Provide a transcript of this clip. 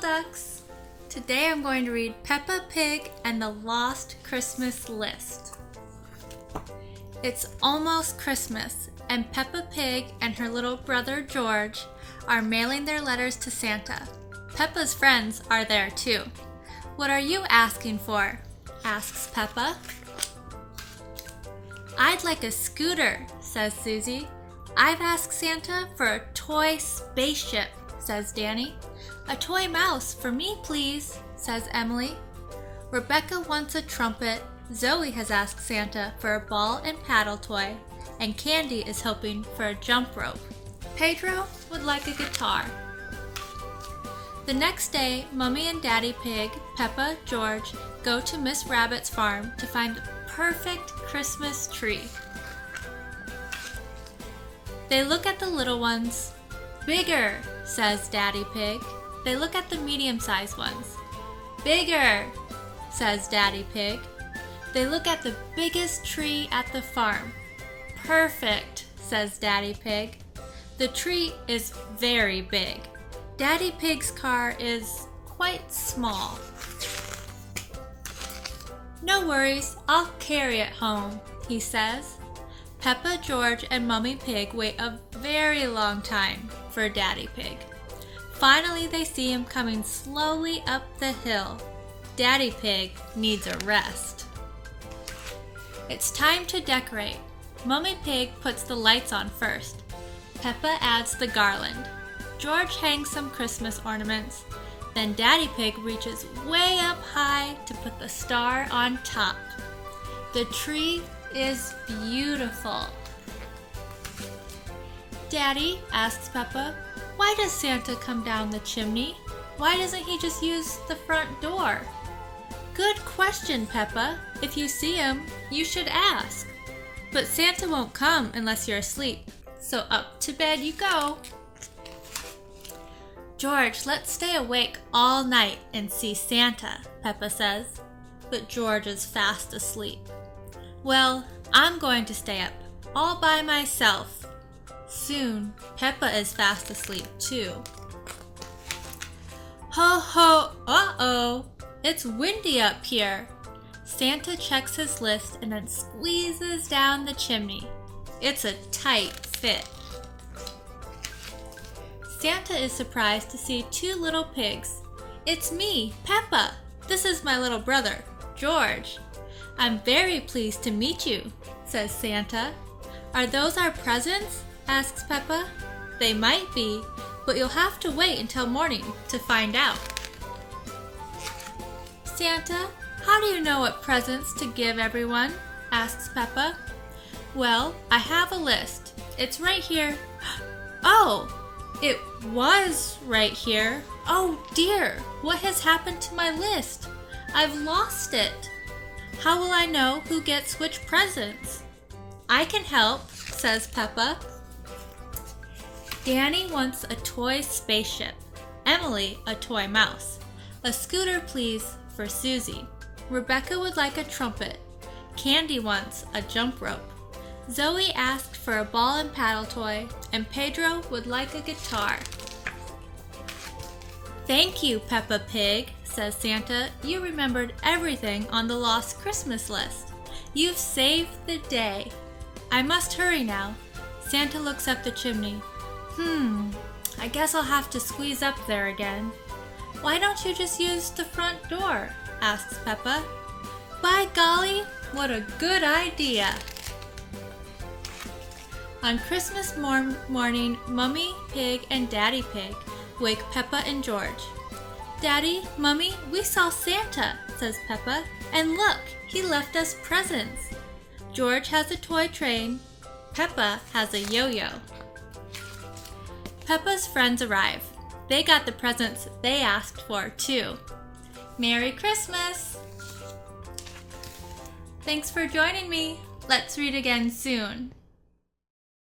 Ducks! Today I'm going to read Peppa Pig and the Lost Christmas List. It's almost Christmas, and Peppa Pig and her little brother George are mailing their letters to Santa. Peppa's friends are there too. "What are you asking for?" asks Peppa. "I'd like a scooter," says Susie. "I've asked Santa for a toy spaceship," says Danny. "A toy mouse for me, please," says Emily. Rebecca wants a trumpet. Zoe has asked Santa for a ball and paddle toy, and Candy is hoping for a jump rope. Pedro would like a guitar. The next day, Mummy and Daddy Pig, Peppa, George go to Miss Rabbit's farm to find the perfect Christmas tree. They look at the little ones. "Bigger," says Daddy Pig. They look at the medium-sized ones. "Bigger," says Daddy Pig. They look at the biggest tree at the farm. "Perfect," says Daddy Pig. The tree is very big. Daddy Pig's car is quite small. "No worries, I'll carry it home," he says. Peppa, George, and Mummy Pig wait a very long time for Daddy Pig. Finally, they see him coming slowly up the hill. Daddy Pig needs a rest. It's time to decorate. Mummy Pig puts the lights on first. Peppa adds the garland. George hangs some Christmas ornaments. Then Daddy Pig reaches way up high to put the star on top. The tree is beautiful. "Daddy," asks Peppa, "why does Santa come down the chimney? Why doesn't he just use the front door?" "Good question, Peppa. If you see him, you should ask. But Santa won't come unless you're asleep, so up to bed you go." "George, let's stay awake all night and see Santa," Peppa says. But George is fast asleep. "Well, I'm going to stay up all by myself." Soon, Peppa is fast asleep too. "Ho ho, uh-oh, it's windy up here." Santa checks his list and then squeezes down the chimney. It's a tight fit. Santa is surprised to see two little pigs. "It's me, Peppa. This is my little brother, George." "I'm very pleased to meet you," says Santa. "Are those our presents?" asks Peppa. "They might be, but you'll have to wait until morning to find out." "Santa, how do you know what presents to give everyone?" asks Peppa. "Well, I have a list. It's right here." "Oh, it was right here. Oh dear, what has happened to my list? I've lost it. How will I know who gets which presents?" "I can help," says Peppa. Danny wants a toy spaceship. Emily a toy mouse. A scooter, please, for Susie. Rebecca would like a trumpet. Candy wants a jump rope. Zoe asked for a ball and paddle toy, and Pedro would like a guitar. "Thank you, Peppa Pig," says Santa. "You remembered everything on the Lost Christmas list. You've saved the day. I must hurry now." Santa looks up the chimney. I guess I'll have to squeeze up there again." "Why don't you just use the front door?" asks Peppa. "By golly, what a good idea." On Christmas morning, Mummy Pig and Daddy Pig wake Peppa and George. "Daddy, Mummy, we saw Santa," says Peppa. "And look, he left us presents." George has a toy train. Peppa has a yo-yo. Peppa's friends arrive. They got the presents they asked for too. Merry Christmas! Thanks for joining me. Let's read again soon.